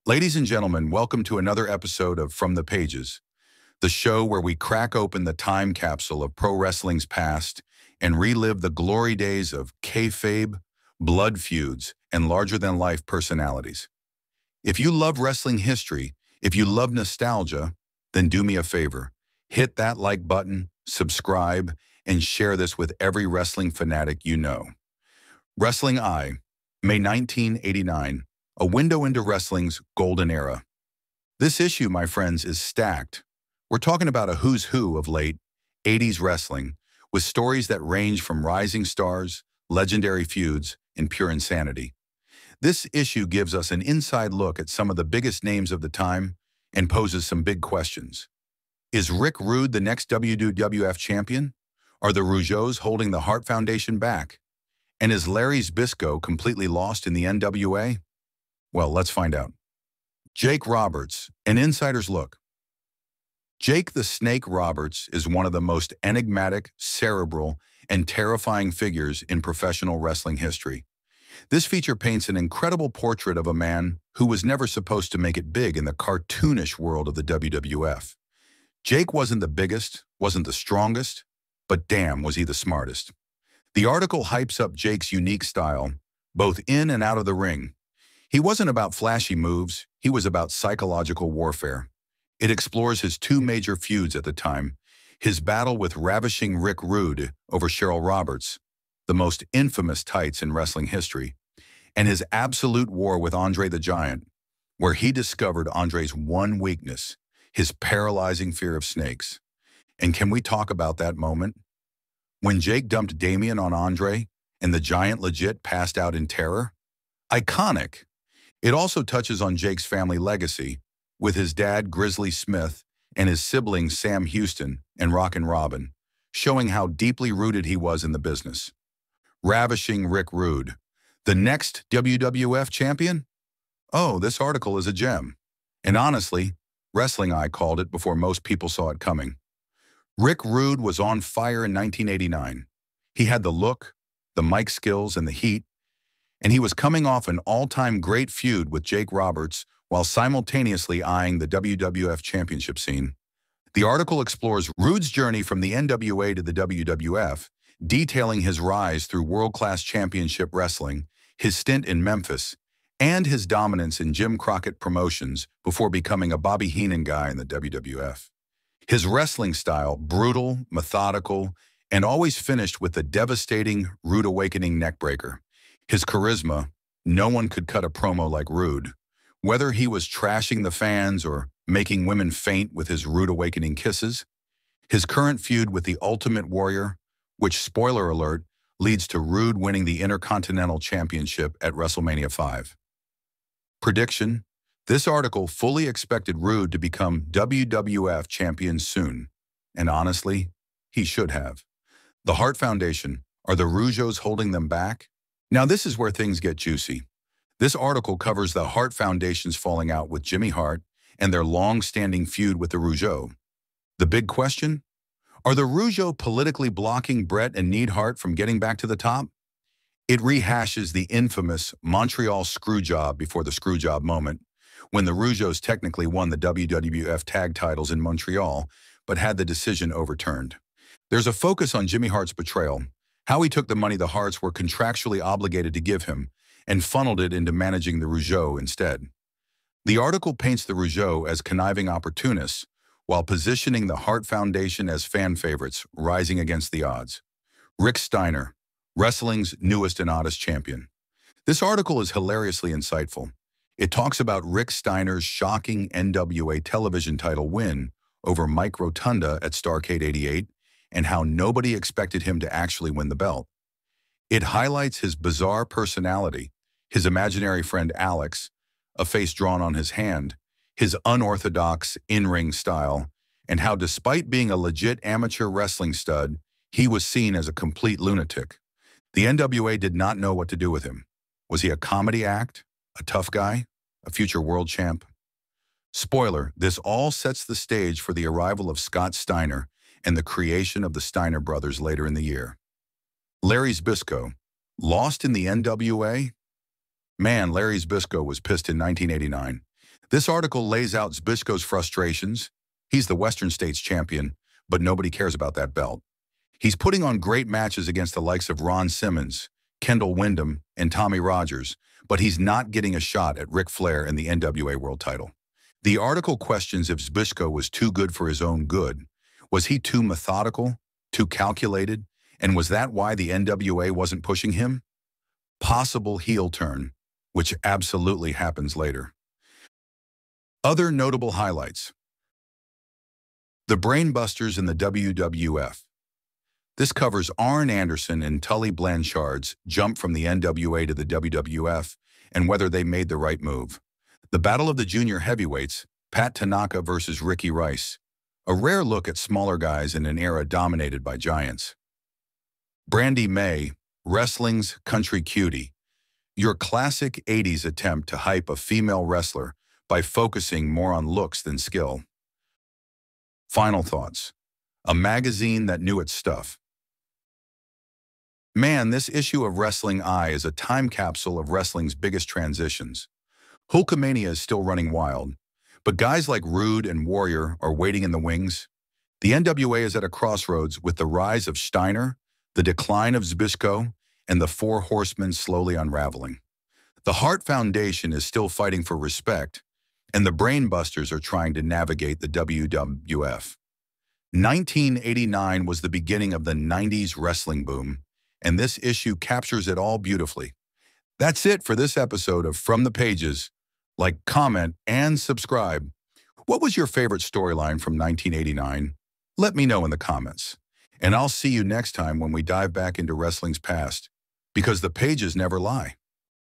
Ladies and gentlemen, welcome to another episode of From the Pages, the show where we crack open the time capsule of pro wrestling's past and relive the glory days of kayfabe, blood feuds, and larger-than-life personalities. If you love wrestling history, if you love nostalgia, then do me a favor. Hit that like button, subscribe, and share this with every wrestling fanatic you know. Wrestling Eye, May 1989. A window into wrestling's golden era. This issue, my friends, is stacked. We're talking about a who's who of late 80s wrestling, with stories that range from rising stars, legendary feuds, and pure insanity. This issue gives us an inside look at some of the biggest names of the time and poses some big questions. Is Rick Rude the next WWF champion? Are the Rougeaus holding the Hart Foundation back? And is Larry Zbyszko completely lost in the NWA? Well, let's find out. Jake Roberts, an insider's look. Jake the Snake Roberts is one of the most enigmatic, cerebral, and terrifying figures in professional wrestling history. This feature paints an incredible portrait of a man who was never supposed to make it big in the cartoonish world of the WWF. Jake wasn't the biggest, wasn't the strongest, but damn was he the smartest. The article hypes up Jake's unique style, both in and out of the ring. He wasn't about flashy moves, he was about psychological warfare. It explores his two major feuds at the time, his battle with ravishing Rick Rude over Cheryl Roberts, the most infamous tights in wrestling history, and his absolute war with Andre the Giant, where he discovered Andre's one weakness, his paralyzing fear of snakes. And can we talk about that moment? When Jake dumped Damien on Andre and the Giant legit passed out in terror? Iconic! It also touches on Jake's family legacy, with his dad Grizzly Smith and his siblings Sam Houston and Rockin' Robin, showing how deeply rooted he was in the business. Ravishing Rick Rude, the next WWF champion? Oh, this article is a gem. And honestly, Wrestling Eye called it before most people saw it coming. Rick Rude was on fire in 1989. He had the look, the mic skills, and the heat, and he was coming off an all-time great feud with Jake Roberts while simultaneously eyeing the WWF Championship scene. The article explores Rude's journey from the NWA to the WWF, detailing his rise through world-class championship wrestling, his stint in Memphis, and his dominance in Jim Crockett Promotions before becoming a Bobby Heenan guy in the WWF. His wrestling style, brutal, methodical, and always finished with the devastating Rude Awakening neckbreaker. His charisma, no one could cut a promo like Rude. Whether he was trashing the fans or making women faint with his Rude Awakening kisses. His current feud with the Ultimate Warrior, which, spoiler alert, leads to Rude winning the Intercontinental Championship at WrestleMania 5. Prediction: this article fully expected Rude to become WWF champion soon. And honestly, he should have. The Hart Foundation, are the Rougeaus holding them back? Now this is where things get juicy. This article covers the Hart Foundation's falling out with Jimmy Hart and their long-standing feud with the Rougeau. The big question? Are the Rougeau politically blocking Bret and Neidhart from getting back to the top? It rehashes the infamous Montreal screwjob before the screwjob moment, when the Rougeaus technically won the WWF tag titles in Montreal, but had the decision overturned. There's a focus on Jimmy Hart's betrayal, how he took the money the Harts were contractually obligated to give him and funneled it into managing the Rougeau instead. The article paints the Rougeau as conniving opportunists while positioning the Hart Foundation as fan favorites rising against the odds. Rick Steiner, wrestling's newest and oddest champion. This article is hilariously insightful. It talks about Rick Steiner's shocking NWA television title win over Mike Rotunda at Starrcade '88 and how nobody expected him to actually win the belt. It highlights his bizarre personality, his imaginary friend Alex, a face drawn on his hand, his unorthodox in-ring style, and how despite being a legit amateur wrestling stud, he was seen as a complete lunatic. The NWA did not know what to do with him. Was he a comedy act, a tough guy, a future world champ? Spoiler, this all sets the stage for the arrival of Scott Steiner and the creation of the Steiner brothers later in the year. Larry Zbyszko, lost in the NWA? Man, Larry Zbyszko was pissed in 1989. This article lays out Zbyszko's frustrations. He's the Western States champion, but nobody cares about that belt. He's putting on great matches against the likes of Ron Simmons, Kendall Windham, and Tommy Rogers, but he's not getting a shot at Ric Flair and the NWA World title. The article questions if Zbyszko was too good for his own good. Was he too methodical, too calculated, and was that why the NWA wasn't pushing him? Possible heel turn, which absolutely happens later. Other notable highlights. The Brainbusters in the WWF. This covers Arn Anderson and Tully Blanchard's jump from the NWA to the WWF and whether they made the right move. The Battle of the Junior Heavyweights, Pat Tanaka versus Ricky Rice. A rare look at smaller guys in an era dominated by giants. Brandy May, Wrestling's Country Cutie. Your classic 80s attempt to hype a female wrestler by focusing more on looks than skill. Final thoughts. A magazine that knew its stuff. Man, this issue of Wrestling Eye is a time capsule of wrestling's biggest transitions. Hulkamania is still running wild, but guys like Rude and Warrior are waiting in the wings. The NWA is at a crossroads with the rise of Steiner, the decline of Zbyszko, and the Four Horsemen slowly unraveling. The Hart Foundation is still fighting for respect, and the Brainbusters are trying to navigate the WWF. 1989 was the beginning of the 90s wrestling boom, and this issue captures it all beautifully. That's it for this episode of From the Pages. Like, comment, and subscribe. What was your favorite storyline from 1989? Let me know in the comments. And I'll see you next time when we dive back into wrestling's past, because the pages never lie.